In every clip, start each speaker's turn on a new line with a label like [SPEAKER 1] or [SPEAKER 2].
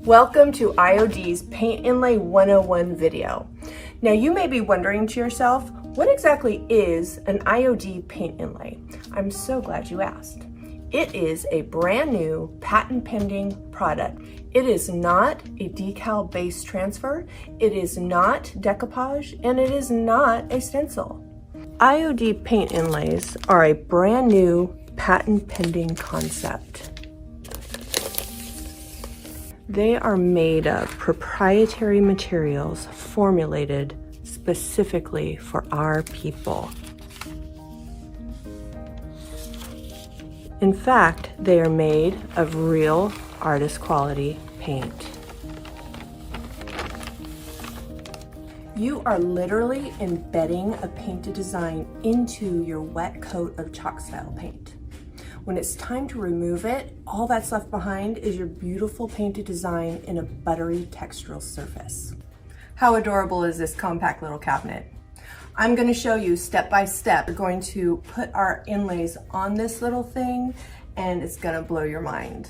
[SPEAKER 1] Welcome to Iod's Paint Inlay 101 video. Now you may be wondering to yourself, what exactly is an Iod paint inlay? I'm so glad you asked. It is a brand new patent pending product. It is not a decal base transfer, it is not decoupage, and it is not a stencil. Iod paint inlays are a brand new patent pending concept. They are made of proprietary materials formulated specifically for our people. In fact, they are made of real artist quality paint. You are literally embedding a painted design into your wet coat of chalk style paint. When it's time to remove it, all that's left behind is your beautiful painted design in a buttery textural surface. How adorable is this compact little cabinet? I'm going to show you step by step. We're going to put our inlays on this little thing and it's going to blow your mind.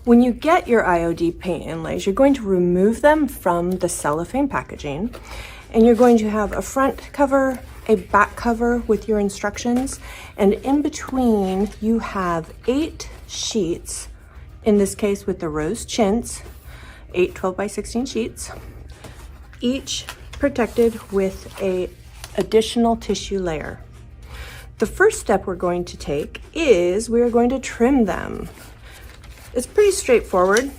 [SPEAKER 1] When you get your Iod paint inlays, you're going to remove them from the cellophane packaging and you're going to have a front cover, a back cover with your instructions, and in between you have 8 sheets, in this case with the rose chintz, 8 12 by 16 sheets, each protected with a additional tissue layer. The first step we're going to take is we are going to trim them. It's pretty straightforward,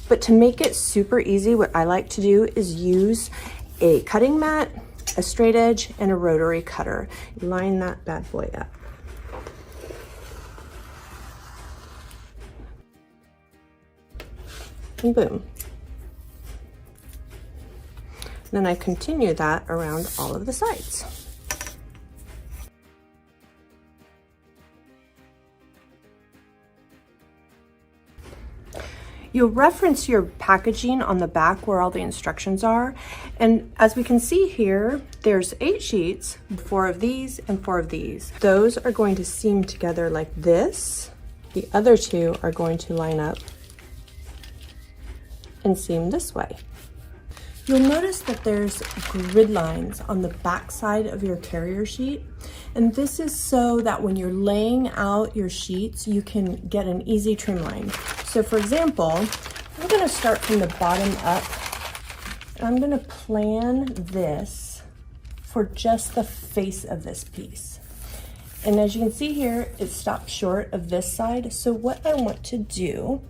[SPEAKER 1] but to make it super easy, what I like to do is use a cutting mat, a straight edge, and a rotary cutter. Line that bad boy up. And boom. Then I continue that around all of the sides. You'll reference your packaging on the back where all the instructions are. And as we can see here, there's 8 sheets, 4 of these and 4 of these. Those are going to seam together like this. The other 2 are going to line up and seam this way. You'll notice that there's grid lines on the back side of your carrier sheet. And this is so that when you're laying out your sheets, you can get an easy trim line. So for example, I'm gonna start from the bottom up. And I'm gonna plan this for just the face of this piece. And as you can see here, it stops short of this side. So what I want to do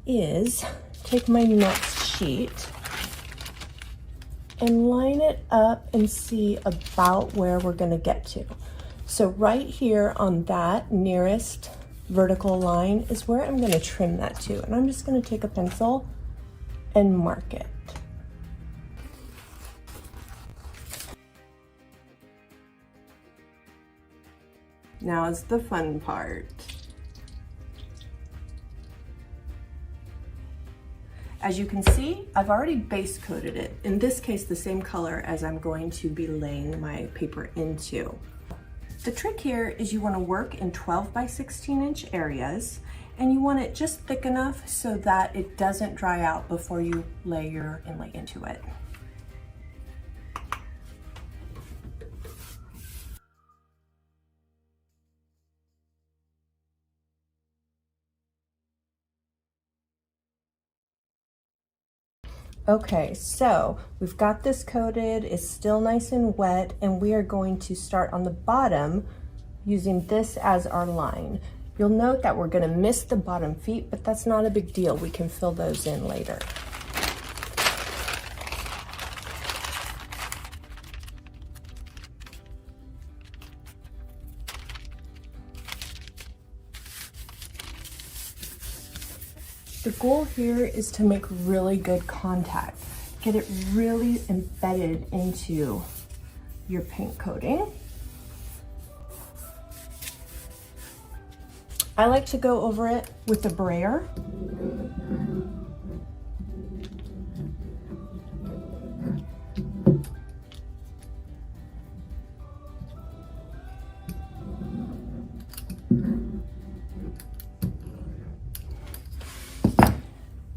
[SPEAKER 1] is take my next sheet and line it up and see about where we're gonna get to. So right here on that nearest vertical line is where I'm gonna trim that to. And I'm just gonna take a pencil and mark it. Now is the fun part. As you can see, I've already base coated it. In this case, the same color as I'm going to be laying my paper into. The trick here is you want to work in 12 by 16 inch areas, and you want it just thick enough so that it doesn't dry out before you lay your inlay into it. Okay, so we've got this coated, it's still nice and wet, and we are going to start on the bottom using this as our line. You'll note that we're gonna miss the bottom feet, but that's not a big deal. We can fill those in later. The goal here is to make really good contact. Get it really embedded into your paint coating. I like to go over it with a brayer.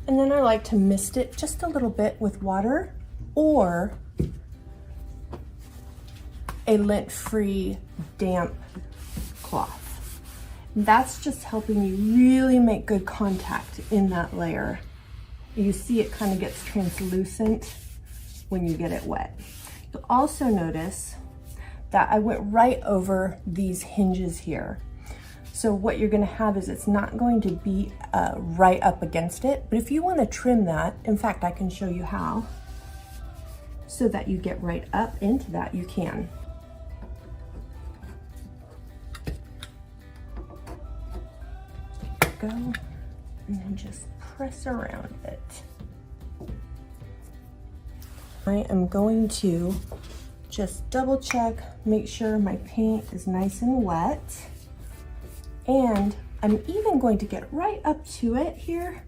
[SPEAKER 1] And then I like to mist it just a little bit with water or a lint-free damp cloth. That's just helping you really make good contact in that layer. You see it kind of gets translucent when you get it wet. You'll also notice that I went right over these hinges here. So what you're gonna have is it's not going to be right up against it, but if you wanna trim that, in fact, I can show you how, so that you get right up into that, you can. Go, and then just press around it. I am going to just double check, make sure my paint is nice and wet. And I'm even going to get right up to it here.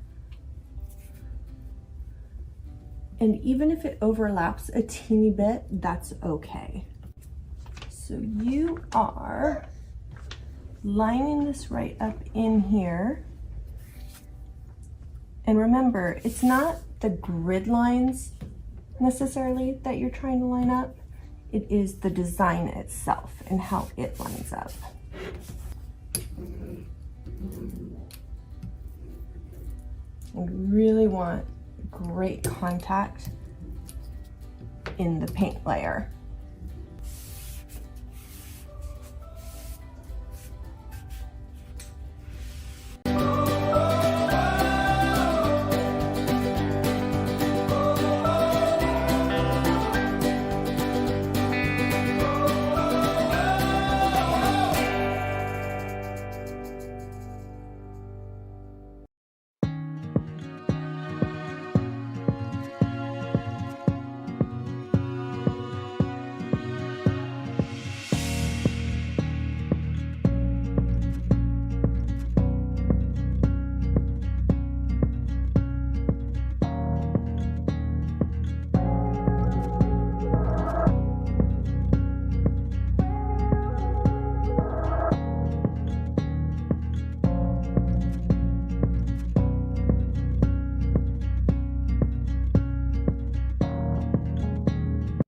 [SPEAKER 1] And even if it overlaps a teeny bit, that's okay. So you are lining this right up in here. And remember, it's not the grid lines necessarily that you're trying to line up. It is the design itself and how it lines up. We really want great contact in the paint layer.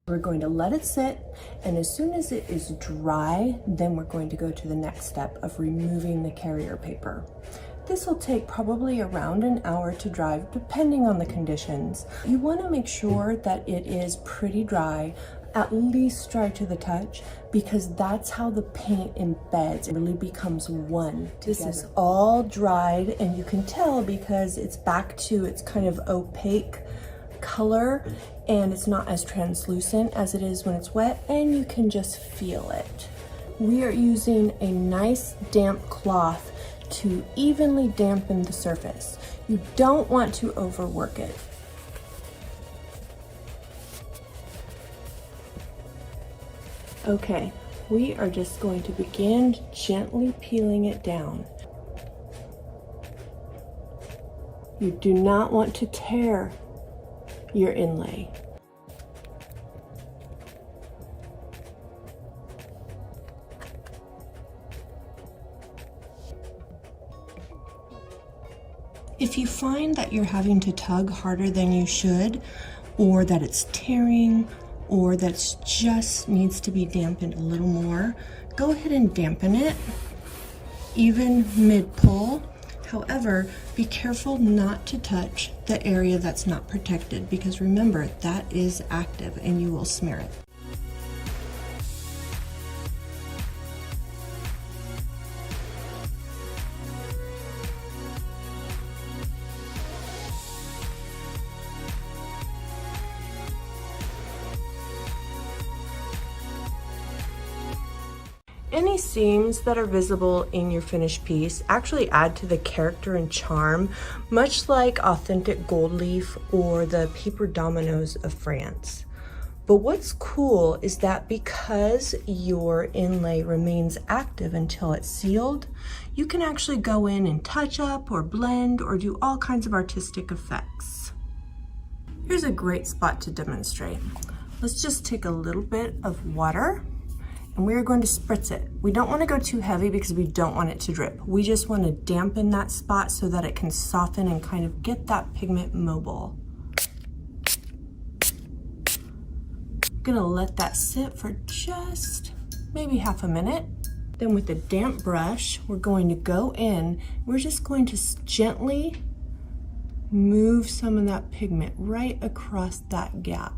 [SPEAKER 1] We're going to let it sit, and as soon as it is dry, then we're going to go to the next step of removing the carrier paper. This will take probably around an hour to dry, depending on the conditions. You want to make sure that it is pretty dry, at least dry to the touch, because that's how the paint embeds. It really becomes one together. This is all dried, and you can tell because it's back to its kind of opaque color, and it's not as translucent as it is when it's wet, and you can just feel it. We are using a nice damp cloth to evenly dampen the surface. You don't want to overwork it. Okay, we are just going to begin gently peeling it down. You do not want to tear your inlay. If you find that you're having to tug harder than you should, or that it's tearing, or that it just needs to be dampened a little more, go ahead and dampen it, even mid-pull. However, be careful not to touch the area that's not protected, because remember, that is active and you will smear it. Any seams that are visible in your finished piece actually add to the character and charm, much like authentic gold leaf or the paper dominoes of France. But what's cool is that because your inlay remains active until it's sealed, you can actually go in and touch up or blend or do all kinds of artistic effects. Here's a great spot to demonstrate. Let's just take a little bit of water and we are going to spritz it. We don't want to go too heavy because we don't want it to drip. We just want to dampen that spot so that it can soften and kind of get that pigment mobile. I'm gonna let that sit for just maybe half a minute. Then with the damp brush, we're going to go in. We're just going to gently move some of that pigment right across that gap.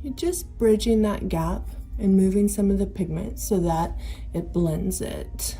[SPEAKER 1] You're just bridging that gap and moving some of the pigment so that it blends it.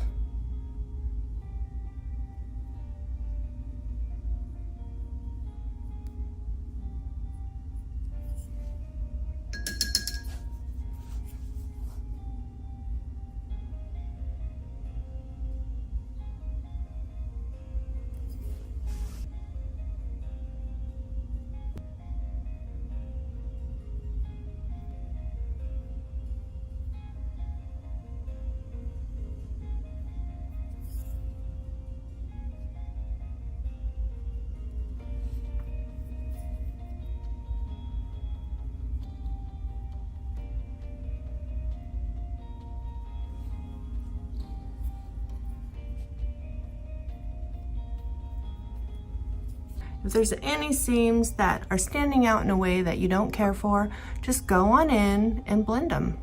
[SPEAKER 1] If there's any seams that are standing out in a way that you don't care for, just go on in and blend them.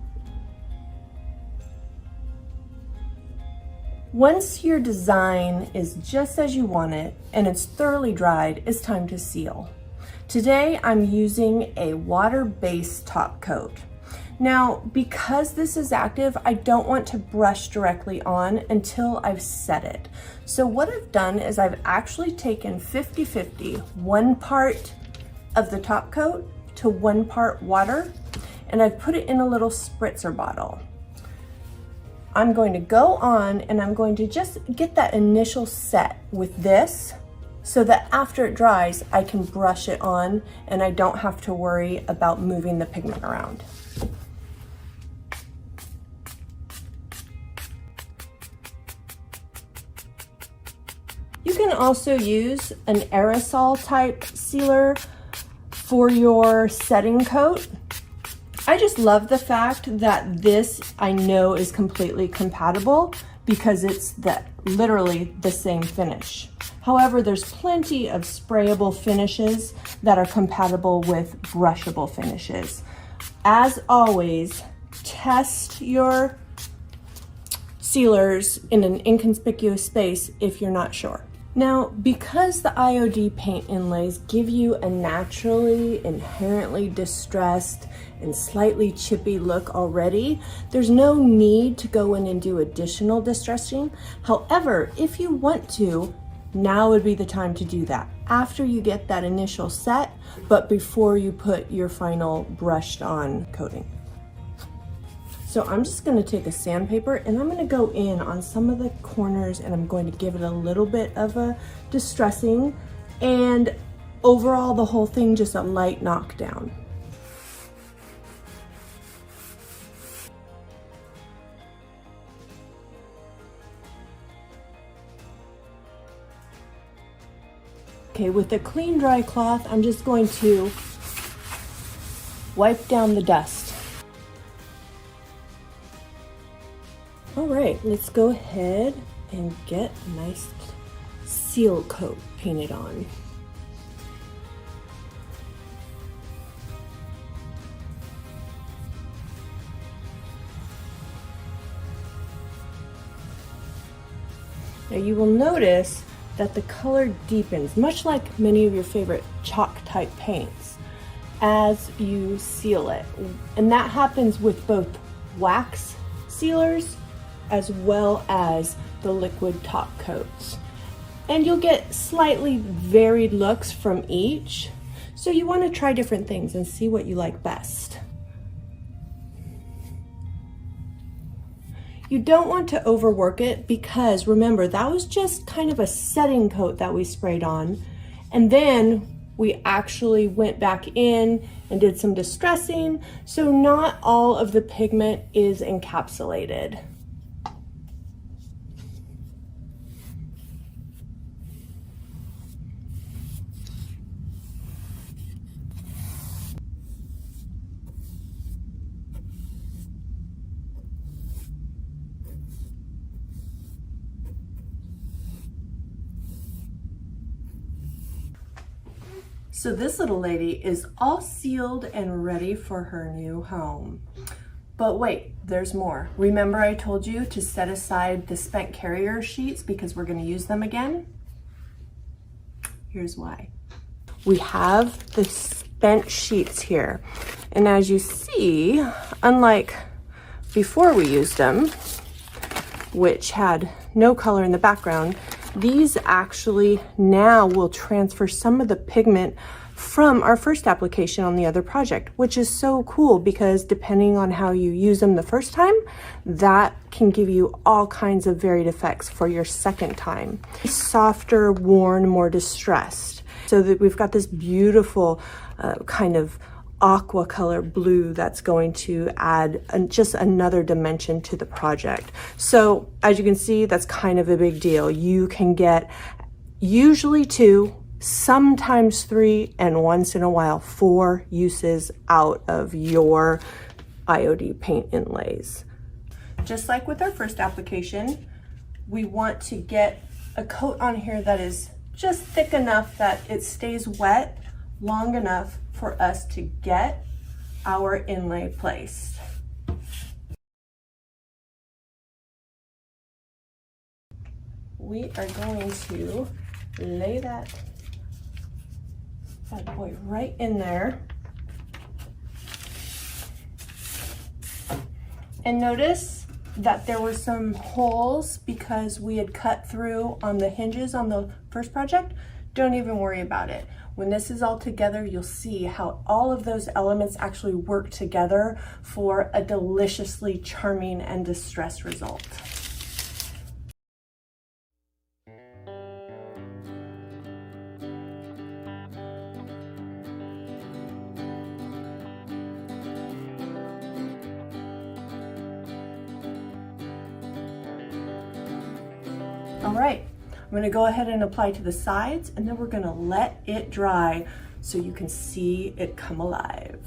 [SPEAKER 1] Once your design is just as you want it and it's thoroughly dried, it's time to seal. Today I'm using a water-based top coat. Now, because this is active, I don't want to brush directly on until I've set it. So what I've done is I've actually taken 50-50, 1 part of the top coat to 1 part water, and I've put it in a little spritzer bottle. I'm going to go on and I'm going to just get that initial set with this so that after it dries, I can brush it on and I don't have to worry about moving the pigment around. You can also use an aerosol type sealer for your setting coat. I just love the fact that this I know is completely compatible because it's literally the same finish. However, there's plenty of sprayable finishes that are compatible with brushable finishes. As always, test your sealers in an inconspicuous space if you're not sure. Now, because the Iod Paint Inlays give you a naturally, inherently distressed and slightly chippy look already, there's no need to go in and do additional distressing. However, if you want to, now would be the time to do that after you get that initial set, but before you put your final brushed on coating. So I'm just gonna take a sandpaper and I'm gonna go in on some of the corners and I'm going to give it a little bit of a distressing, and overall the whole thing just a light knockdown. Okay, with a clean dry cloth, I'm just going to wipe down the dust. All right, let's go ahead and get a nice seal coat painted on. Now you will notice that the color deepens, much like many of your favorite chalk type paints, as you seal it. And that happens with both wax sealers as well as the liquid top coats. And you'll get slightly varied looks from each. So you want to try different things and see what you like best. You don't want to overwork it because remember, that was just kind of a setting coat that we sprayed on. And then we actually went back in and did some distressing. So not all of the pigment is encapsulated. So this little lady is all sealed and ready for her new home. But wait, there's more. Remember I told you to set aside the spent carrier sheets because we're going to use them again? Here's why. We have the spent sheets here. And as you see, unlike before we used them, which had no color in the background, these actually now will transfer some of the pigment from our first application on the other project, which is so cool because depending on how you use them the first time, that can give you all kinds of varied effects for your second time. Softer, worn, more distressed. So that we've got this beautiful kind of aqua color blue that's going to add just another dimension to the project. So as you can see, that's kind of a big deal. You can get usually 2, sometimes 3, and once in a while 4 uses out of your Iod Paint Inlays. Just like with our first application, we want to get a coat on here that is just thick enough that it stays wet long enough for us to get our inlay placed. We are going to lay that bad boy right in there. And notice that there were some holes because we had cut through on the hinges on the first project. Don't even worry about it. When this is all together, you'll see how all of those elements actually work together for a deliciously charming and distressed result. All right, I'm gonna go ahead and apply to the sides, and then we're gonna let it dry so you can see it come alive.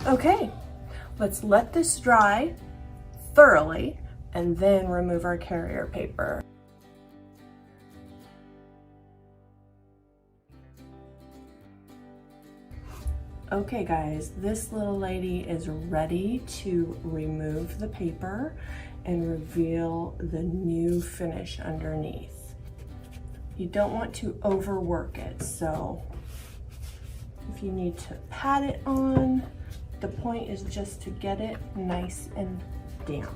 [SPEAKER 1] Okay, let's let this dry thoroughly and then remove our carrier paper. Okay guys, this little lady is ready to remove the paper and reveal the new finish underneath. You don't want to overwork it, so if you need to pat it on, the point is just to get it nice and damp.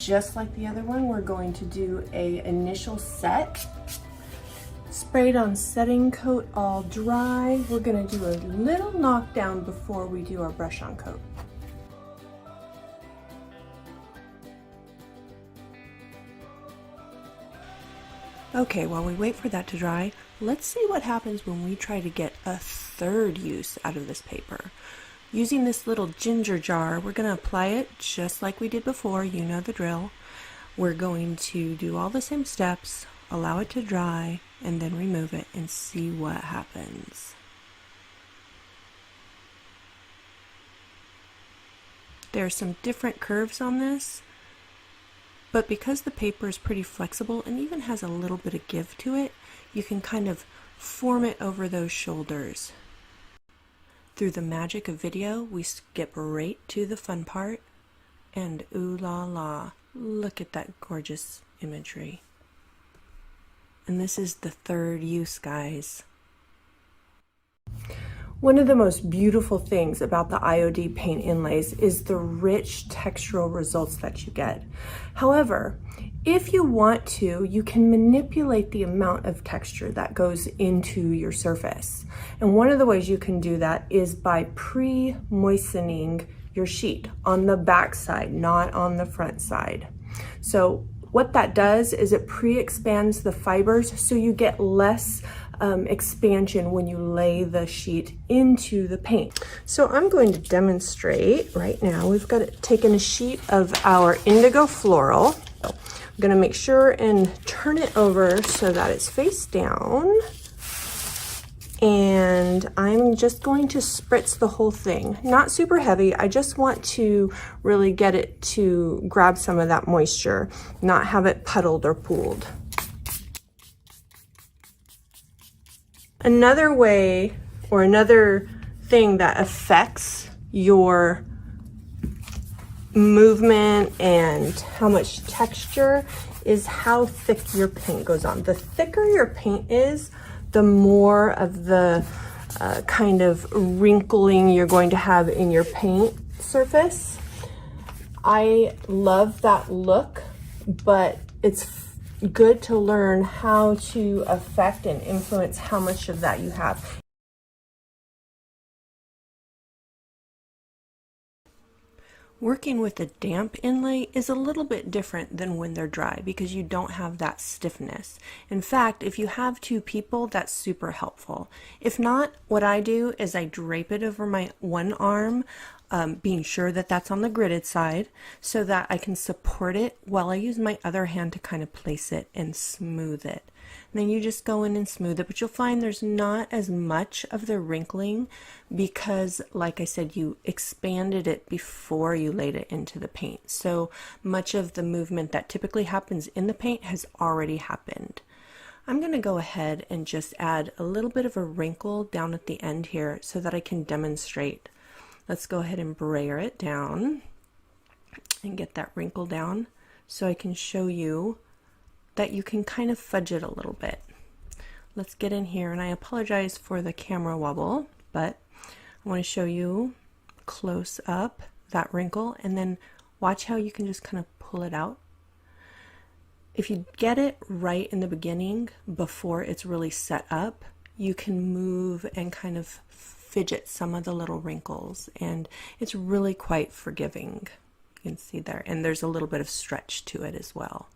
[SPEAKER 1] Just like the other one, we're going to do a initial set. Sprayed on setting coat all dry. We're gonna do a little knockdown before we do our brush on coat. Okay, while we wait for that to dry, let's see what happens when we try to get a third use out of this paper. Using this little ginger jar, we're going to apply it just like we did before, you know the drill. We're going to do all the same steps, allow it to dry, and then remove it and see what happens. There are some different curves on this, but because the paper is pretty flexible and even has a little bit of give to it, you can kind of form it over those shoulders. Through the magic of video, we skip right to the fun part, and ooh la la, look at that gorgeous imagery. And this is the third use, guys. One of the most beautiful things about the Iod Paint Inlays is the rich textural results that you get. However, if you want to, you can manipulate the amount of texture that goes into your surface. And one of the ways you can do that is by pre-moistening your sheet on the back side, not on the front side. So what that does is it pre-expands the fibers so you get less expansion when you lay the sheet into the paint. So I'm going to demonstrate right now. We've taken a sheet of our indigo floral. I'm going to make sure and turn it over so that it's face down. And I'm just going to spritz the whole thing. Not super heavy. I just want to really get it to grab some of that moisture, not have it puddled or pooled. Another way, or another thing that affects your movement and how much texture is how thick your paint goes on. The thicker your paint is, the more of the kind of wrinkling you're going to have in your paint surface. I love that look, but it's good to learn how to affect and influence how much of that you have. Working with a damp inlay is a little bit different than when they're dry because you don't have that stiffness. In fact, if you have two people, that's super helpful. If not, what I do is I drape it over my one arm, being sure that that's on the gridded side so that I can support it while I use my other hand to kind of place it and smooth it. And then you just go in and smooth it, but you'll find there's not as much of the wrinkling because, like I said, you expanded it before you laid it into the paint. So much of the movement that typically happens in the paint has already happened. I'm going to go ahead and just add a little bit of a wrinkle down at the end here so that I can demonstrate. Let's go ahead and brayer it down and get that wrinkle down so I can show you that you can kind of fudge it a little bit. Let's get in here, and I apologize for the camera wobble, but I want to show you close up that wrinkle, and then watch how you can just kind of pull it out. If you get it right in the beginning before it's really set up, you can move and kind of fidget some of the little wrinkles, and it's really quite forgiving. You can see there, and there's a little bit of stretch to it as well.